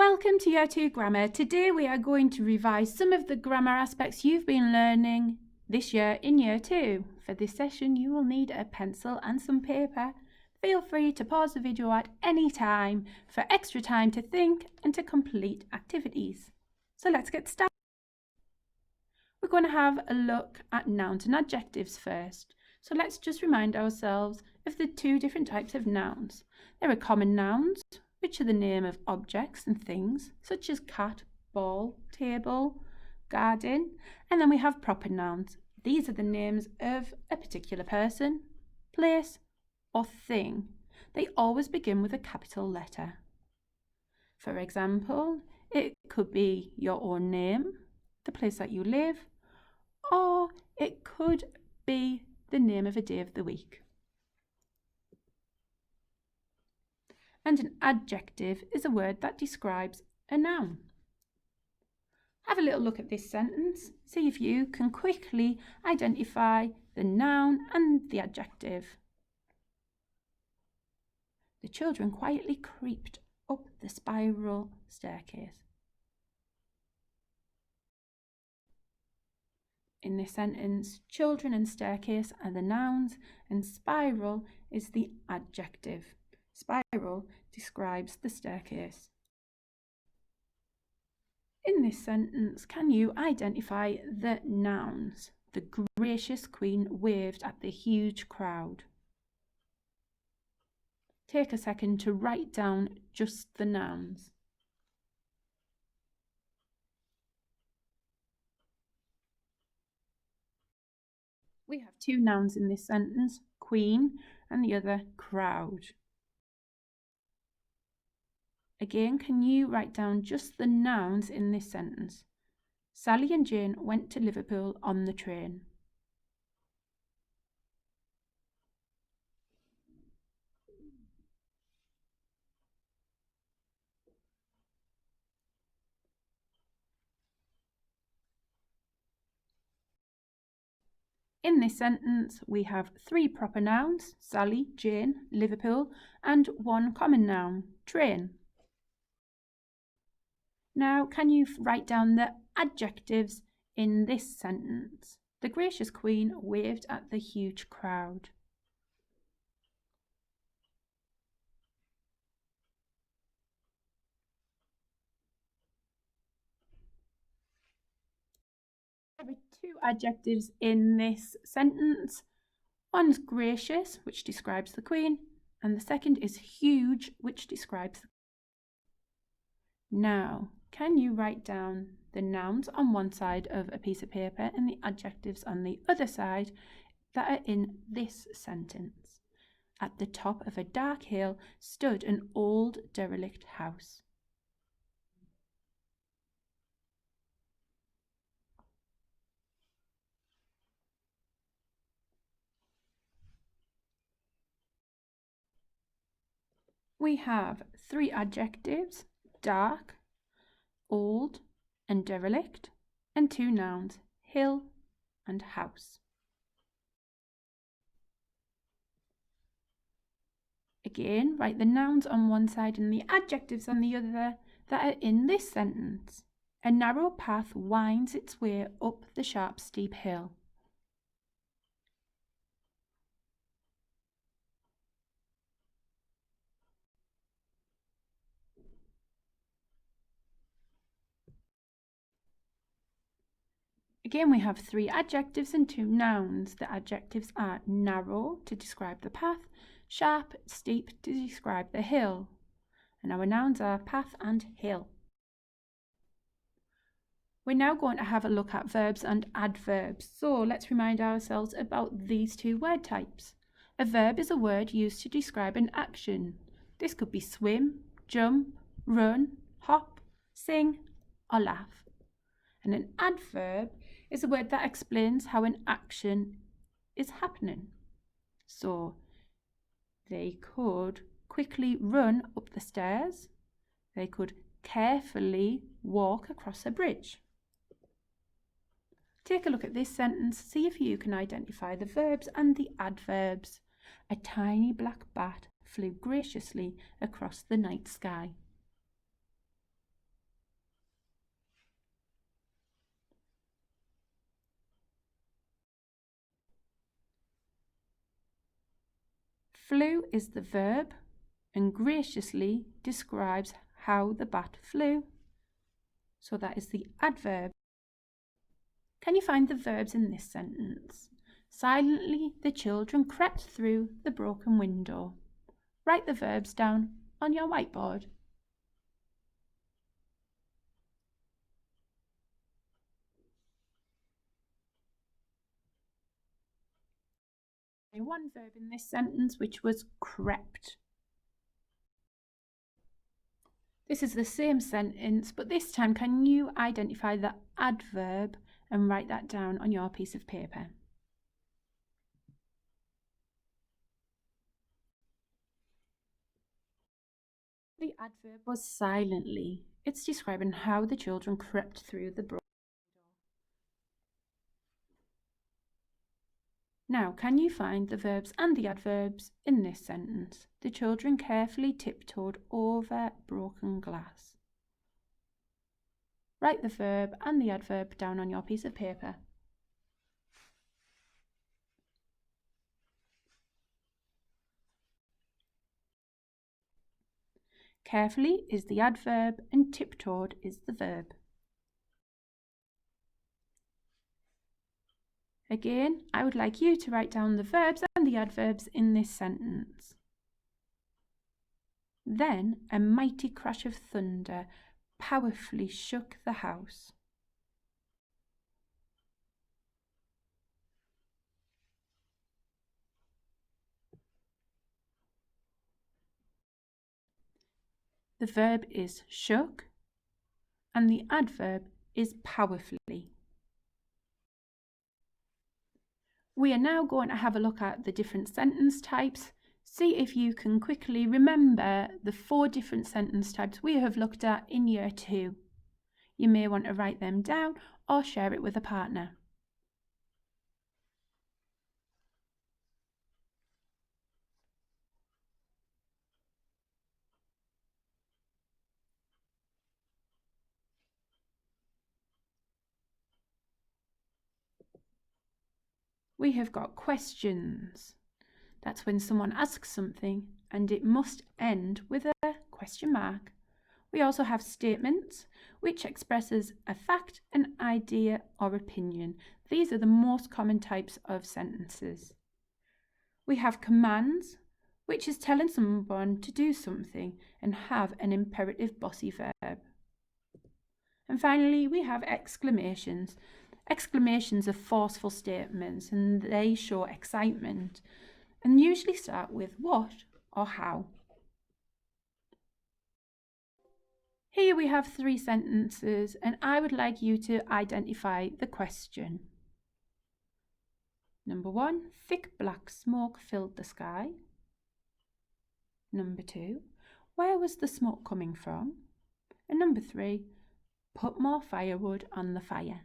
Welcome to Year 2 Grammar. Today we are going to revise some of the grammar aspects you've been learning this year in Year 2. For this session you will need a pencil and some paper. Feel free to pause the video at any time for extra time to think and to complete activities. So let's get started. We're going to have a look at nouns and adjectives first. So let's just remind ourselves of the two different types of nouns. There are common nouns, which are the name of objects and things, such as cat, ball, table, garden. And then we have proper nouns. These are the names of a particular person, place, or thing. They always begin with a capital letter. For example, it could be your own name, the place that you live, or it could be the name of a day of the week. And an adjective is a word that describes a noun. Have a little look at this sentence. See if you can quickly identify the noun and the adjective. The children quietly creeped up the spiral staircase. In this sentence, children and staircase are the nouns and spiral is the adjective. Spiral describes the staircase. In this sentence, can you identify the nouns? The gracious queen waved at the huge crowd. Take a second to write down just the nouns. We have two nouns in this sentence, queen and the other crowd. Again, can you write down just the nouns in this sentence? Sally and Jane went to Liverpool on the train. In this sentence, we have three proper nouns, Sally, Jane, Liverpool, and one common noun, train. Now, can you write down the adjectives in this sentence? The gracious queen waved at the huge crowd. There are two adjectives in this sentence. One's gracious, which describes the queen, and the second is huge, which describes the queen. Now, can you write down the nouns on one side of a piece of paper and the adjectives on the other side that are in this sentence? At the top of a dark hill stood an old derelict house. We have three adjectives, dark, old and derelict, and two nouns, hill and house. Again, write the nouns on one side and the adjectives on the other that are in this sentence. A narrow path winds its way up the sharp, steep hill. Again, we have three adjectives and two nouns. The adjectives are narrow to describe the path, sharp, steep to describe the hill. And our nouns are path and hill. We're now going to have a look at verbs and adverbs. So let's remind ourselves about these two word types. A verb is a word used to describe an action. This could be swim, jump, run, hop, sing, or laugh. And an adverb is a word that explains how an action is happening. So they could quickly run up the stairs. They could carefully walk across a bridge. Take a look at this sentence. See if you can identify the verbs and the adverbs. A tiny black bat flew graciously across the night sky. Flew is the verb and graciously describes how the bat flew. So that is the adverb. Can you find the verbs in this sentence? Silently, the children crept through the broken window. Write the verbs down on your whiteboard. One verb in this sentence, which was crept. This is the same sentence, but this time can you identify the adverb and write that down on your piece of paper? The adverb was silently. It's describing how the children crept through the broken door. Now, can you find the verbs and the adverbs in this sentence? The children carefully tiptoed over broken glass. Write the verb and the adverb down on your piece of paper. Carefully is the adverb and tiptoed is the verb. Again, I would like you to write down the verbs and the adverbs in this sentence. Then a mighty crash of thunder powerfully shook the house. The verb is shook and the adverb is powerfully. We are now going to have a look at the different sentence types. See if you can quickly remember the 4 different sentence types we have looked at in Year 2. You may want to write them down or share it with a partner. We have got questions. That's when someone asks something and it must end with a question mark. We also have statements, which expresses a fact, an idea, or opinion. These are the most common types of sentences. We have commands, which is telling someone to do something and have an imperative bossy verb. And finally, we have exclamations. Exclamations are forceful statements and they show excitement and usually start with what or how. Here we have 3 sentences and I would like you to identify the question. Number 1, thick black smoke filled the sky. Number 2, where was the smoke coming from? And number 3, put more firewood on the fire.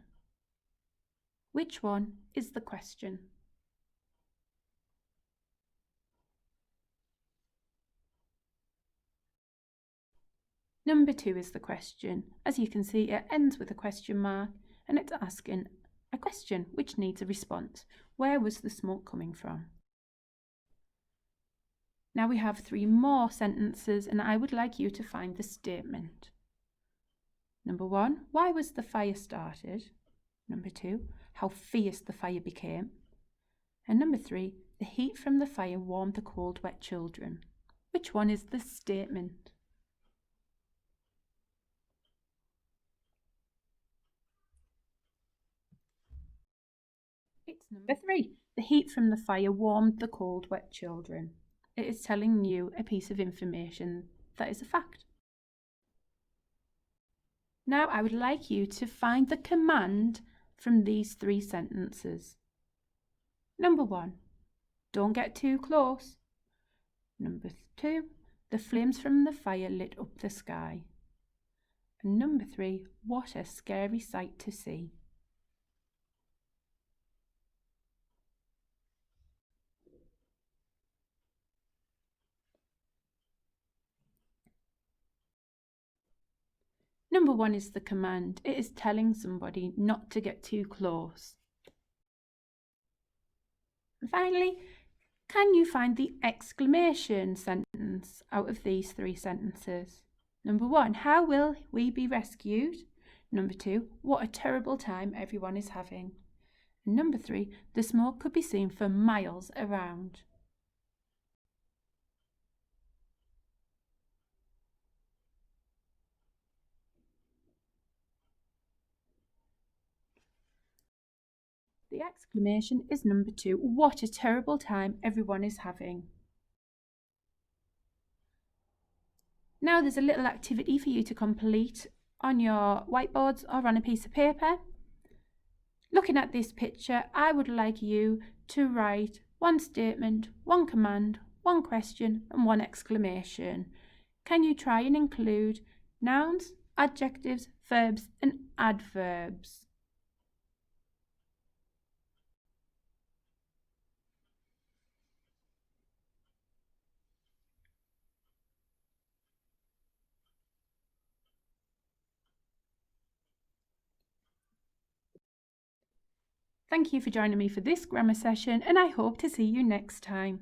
Which one is the question? Number 2 is the question. As you can see, it ends with a question mark and it's asking a question which needs a response. Where was the smoke coming from? Now we have 3 more sentences and I would like you to find the statement. Number 1, why was the fire started? Number 2, how fierce the fire became. And number 3, the heat from the fire warmed the cold, wet children. Which one is the statement? It's number 3. The heat from the fire warmed the cold, wet children. It is telling you a piece of information that is a fact. Now I would like you to find the command from these 3 sentences. Number 1, don't get too close. Number 2, the flames from the fire lit up the sky. And number 3, what a scary sight to see. Number 1 is the command. It is telling somebody not to get too close. And finally, Can you find the exclamation sentence out of these three sentences? Number 1, how will we be rescued? Number 2, what a terrible time everyone is having. And number 3, the smoke could be seen for miles around. The exclamation is number 2, what a terrible time everyone is having. Now there's a little activity for you to complete on your whiteboards or on a piece of paper. Looking at this picture, I would like you to write one statement, one command, one question and one exclamation. Can you try and include nouns, adjectives, verbs and adverbs? Thank you for joining me for this grammar session, and I hope to see you next time.